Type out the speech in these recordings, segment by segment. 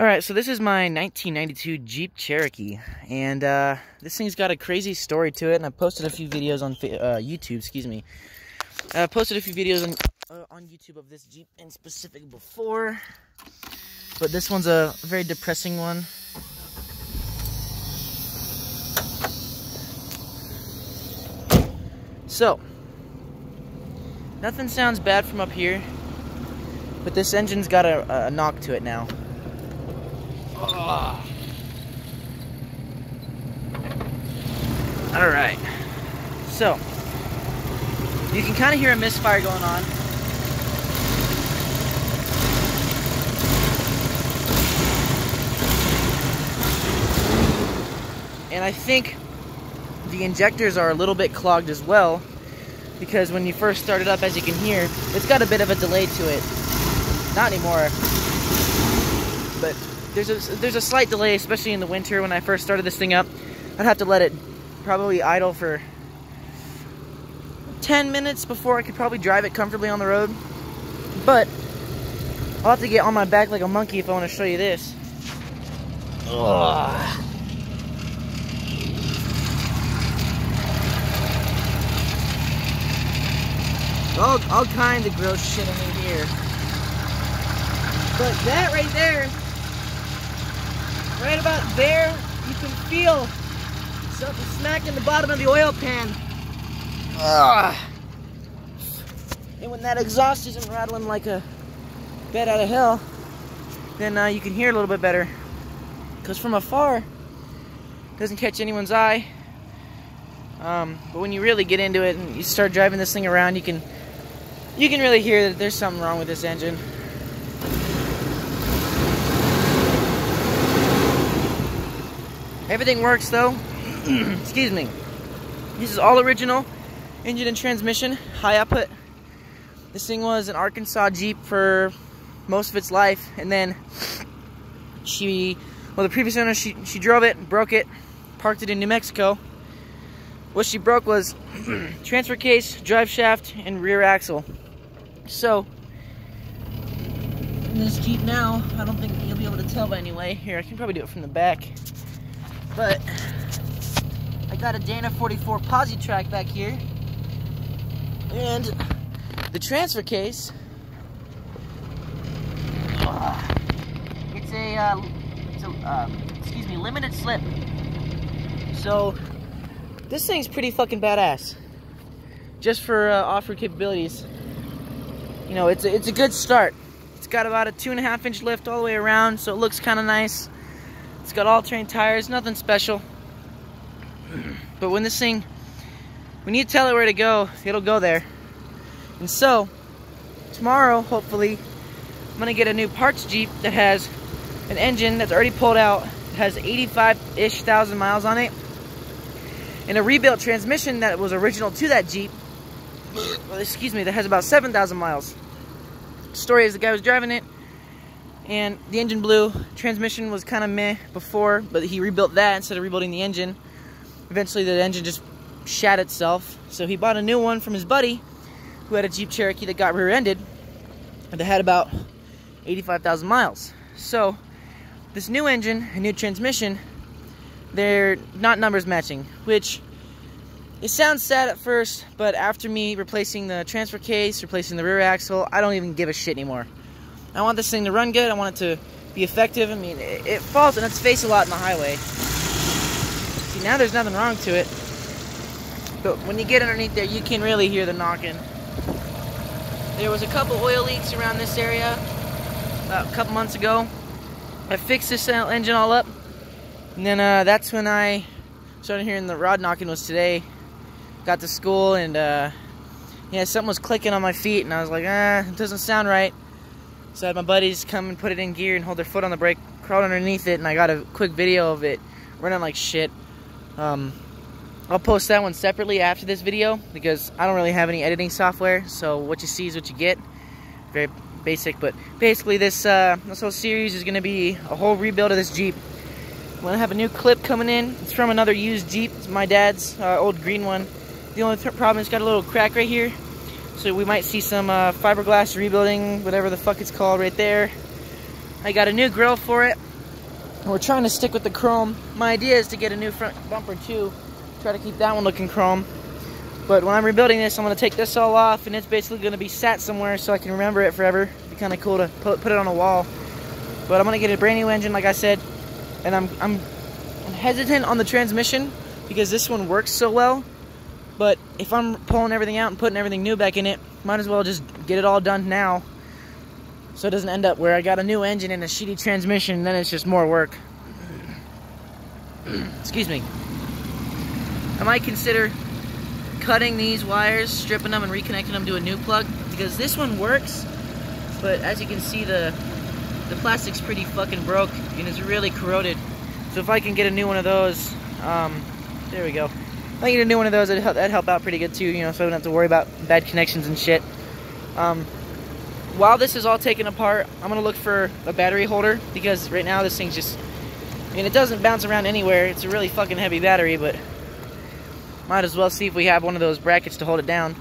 Alright, so this is my 1992 Jeep Cherokee, and this thing's got a crazy story to it, and I posted a few videos on YouTube, excuse me. I posted a few videos on YouTube of this Jeep in specific before, but this one's a very depressing one. So, nothing sounds bad from up here, but this engine's got a knock to it now. Alright, so you can kind of hear a misfire going on. And I think the injectors are a little bit clogged as well, because when you first start it up, as you can hear, it's got a bit of a delay to it. Not anymore, but there's a slight delay, especially in the winter. When I first started this thing up, I'd have to let it probably idle for 10 minutes before I could probably drive it comfortably on the road. But I'll have to get on my back like a monkey if I want to show you this. Ugh. All kinds of gross shit in here. But that right there, right about there, you can feel something smacking the bottom of the oil pan. Ugh. And when that exhaust isn't rattling like a bat out of hell, then you can hear a little bit better. Because from afar, it doesn't catch anyone's eye. But when you really get into it and you start driving this thing around, you can really hear that there's something wrong with this engine. Everything works though. Excuse me. This is all original engine and transmission, high output. This thing was an Arkansas Jeep for most of its life, and then the previous owner, she drove it, broke it, parked it in New Mexico. What she broke was transfer case, drive shaft, and rear axle. So, in this Jeep now, I don't think you'll be able to tell by anyway. Here, I can probably do it from the back. But I got a Dana 44 posi track back here, and the transfer case. It's a excuse me, limited slip. So this thing's pretty fucking badass, just for off-road capabilities. You know, it's a good start. It's got about a 2.5-inch lift all the way around, so it looks kind of nice. It's got all-terrain tires, nothing special. But when you tell it where to go, it'll go there. And so, tomorrow, hopefully, I'm gonna get a new parts Jeep that has an engine that's already pulled out, has 85-ish thousand miles on it, and a rebuilt transmission that was original to that Jeep, excuse me, that has about 7,000 miles. The story is the guy was driving it, and the engine blew. Transmission was kind of meh before, but he rebuilt that instead of rebuilding the engine. Eventually the engine just shat itself, so he bought a new one from his buddy who had a Jeep Cherokee that got rear-ended and that had about 85,000 miles. So this new engine and new transmission, they're not numbers matching, which it sounds sad at first, but after me replacing the transfer case, replacing the rear axle, I don't even give a shit anymore. I want this thing to run good. I want it to be effective. I mean, it falls on its face a lot in the highway. See, now there's nothing wrong to it. But when you get underneath there, you can really hear the knocking. There was a couple oil leaks around this area a couple months ago. I fixed this engine all up. And then that's when I started hearing the rod knocking. Was today. Got to school and yeah, something was clicking on my feet. And I was like, it doesn't sound right. So I had my buddies come and put it in gear and hold their foot on the brake, crawled underneath it, and I got a quick video of it running like shit. I'll post that one separately after this video because I don't really have any editing software, so what you see is what you get. Very basic, but basically this whole series is going to be a whole rebuild of this Jeep. I'm going to have a new clip coming in. It's from another used Jeep. It's my dad's old green one. The only problem is it's got a little crack right here. So we might see some fiberglass rebuilding, whatever the fuck it's called right there. I got a new grill for it. We're trying to stick with the chrome. My idea is to get a new front bumper too. Try to keep that one looking chrome. But when I'm rebuilding this, I'm going to take this all off, and it's basically going to be sat somewhere so I can remember it forever. It'd be kind of cool to put it on a wall. But I'm going to get a brand new engine, like I said. And I'm hesitant on the transmission because this one works so well. But if I'm pulling everything out and putting everything new back in it, might as well just get it all done now. So it doesn't end up where I got a new engine and a shitty transmission, and then it's just more work. Excuse me. I might consider cutting these wires, stripping them, and reconnecting them to a new plug, because this one works, but as you can see, the plastic's pretty fucking broke, and it's really corroded. So if I can get a new one of those, there we go. If I get a new one of those, that'd help out pretty good too, you know, so I don't have to worry about bad connections and shit. While this is all taken apart, I'm gonna look for a battery holder, because right now this thing's just, I mean, it doesn't bounce around anywhere. It's a really fucking heavy battery, but might as well see if we have one of those brackets to hold it down.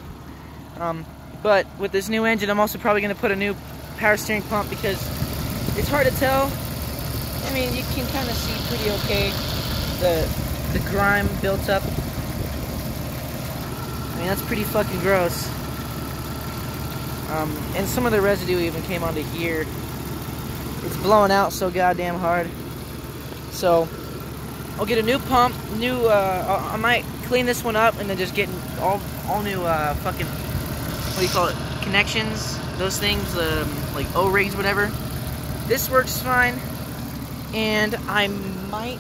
But with this new engine, I'm also probably going to put a new power steering pump, because it's hard to tell. I mean, you can kind of see pretty okay the grime built up. I mean, that's pretty fucking gross. And some of the residue even came onto here. It's blowing out so goddamn hard. So I'll get a new pump, I might clean this one up and then just get all new fucking, what do you call it, connections, those things, like O-rings, whatever. This works fine, and I might,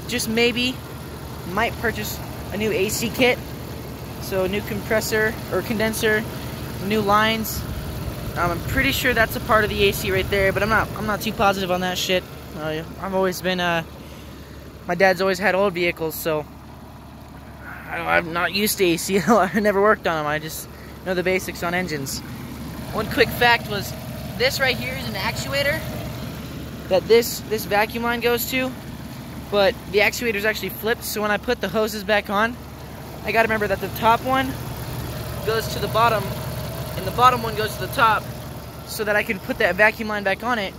just maybe, might purchase a new AC kit. So a new compressor or condenser, new lines. I'm pretty sure that's a part of the AC right there, but I'm not too positive on that shit. I've always been my dad's always had old vehicles, so I'm not used to AC. I never worked on them. I just know the basics on engines. One quick fact was, this right here is an actuator that this vacuum line goes to, but the actuator is actually flipped, so when I put the hoses back on, I gotta remember that the top one goes to the bottom, and the bottom one goes to the top, so that I can put that vacuum line back on it,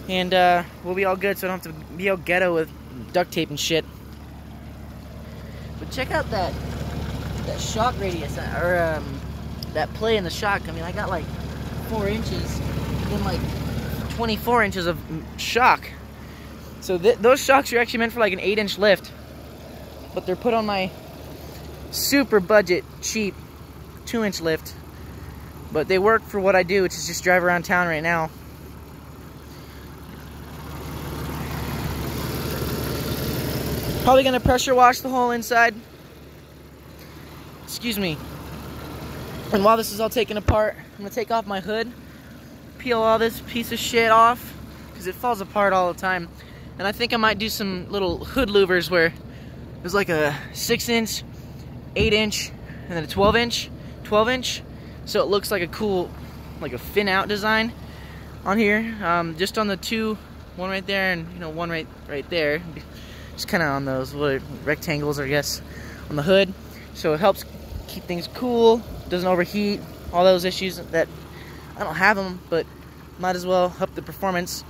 and we'll be all good, so I don't have to be all ghetto with duct tape and shit. But check out that shock radius, or that play in the shock. I mean, I got like 4 inches and like 24 inches of shock. So those shocks are actually meant for like an 8-inch lift, but they're put on my super budget, cheap 2-inch lift. But they work for what I do, which is just drive around town right now. Probably gonna pressure wash the whole inside. Excuse me. And while this is all taken apart, I'm gonna take off my hood, peel all this piece of shit off, because it falls apart all the time. And I think I might do some little hood louvers where there's like a 6-inch, 8-inch, and then a 12-inch, so it looks like a cool, like a fin out design on here. Just on the two, one right there and one right there. Just kind of on those little rectangles, I guess, on the hood. So it helps keep things cool, doesn't overheat, all those issues that I don't have them, but might as well help the performance.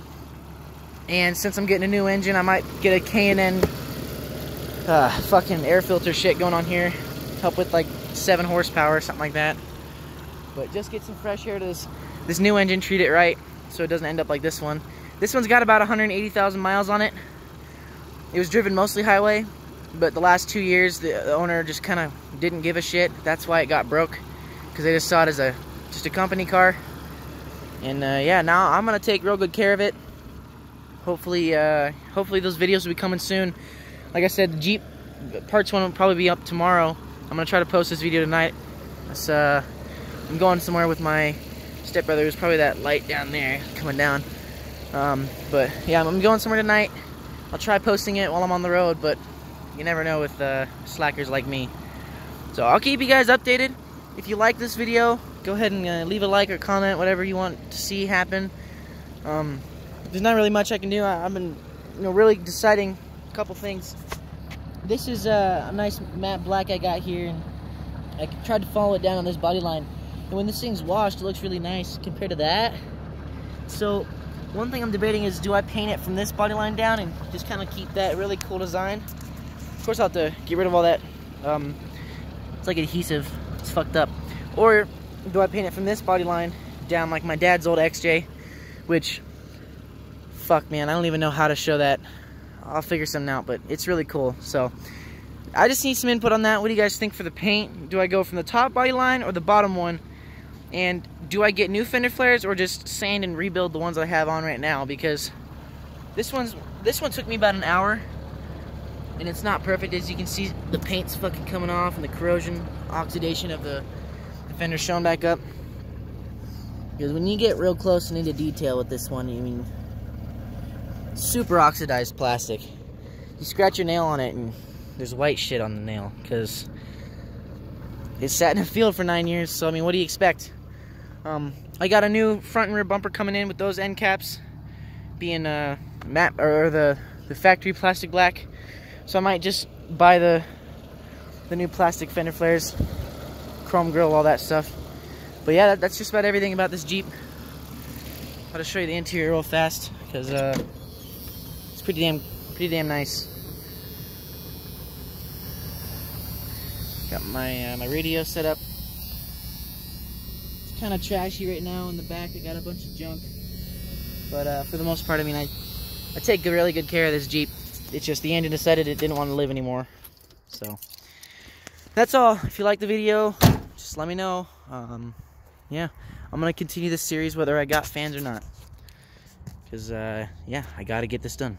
And since I'm getting a new engine, I might get a K&N fucking air filter shit going on here. Help with like 7 horsepower or something like that. But just get some fresh air to this new engine, treat it right, so it doesn't end up like this one. This one's got about 180,000 miles on it. It was driven mostly highway, but the last 2 years, the owner just kind of didn't give a shit. That's why it got broke, because they just saw it as just a company car. And yeah, now I'm gonna take real good care of it. Hopefully, hopefully those videos will be coming soon. Like I said, the Jeep parts 1 will probably be up tomorrow. I'm gonna try to post this video tonight. I'm going somewhere with my stepbrother. There's probably that light down there coming down. But yeah, I'm going somewhere tonight. I'll try posting it while I'm on the road, but you never know with slackers like me. So I'll keep you guys updated. If you like this video, go ahead and leave a like or comment, whatever you want to see happen. There's not really much I can do. I've been really deciding a couple things. This is a nice matte black I got here, and I tried to follow it down on this body line. And when this thing's washed, it looks really nice compared to that. So One thing I'm debating is, do I paint it from this body line down and just kind of keep that really cool design? Of course I'll have to get rid of all that, it's like adhesive, it's fucked up. Or do I paint it from this body line down like my dad's old XJ, which, fuck man, I don't even know how to show that. I'll figure something out, but it's really cool. So I just need some input on that. What do you guys think for the paint? Do I go from the top body line or the bottom one? And do I get new fender flares or just sand and rebuild the ones I have on right now? Because this one took me about an hour, and it's not perfect. As you can see, the paint's fucking coming off and the corrosion, oxidation of the fender showing back up. Because when you get real close and into detail with this one, I mean, super oxidized plastic. You scratch your nail on it and there's white shit on the nail because it sat in a field for 9 years. So I mean, what do you expect? I got a new front and rear bumper coming in with those end caps being matte, or the factory plastic black. So I might just buy the new plastic fender flares, chrome grille, all that stuff. But yeah, that's just about everything about this Jeep. I'll just show you the interior real fast because it's pretty damn nice. Got my my radio set up. It's kind of trashy right now in the back. I got a bunch of junk, but for the most part, I mean, I take really good care of this Jeep. It's just the engine decided it didn't want to live anymore. So that's all. If you like the video, just let me know. Yeah, I'm gonna continue this series whether I got fans or not, because yeah, I gotta get this done.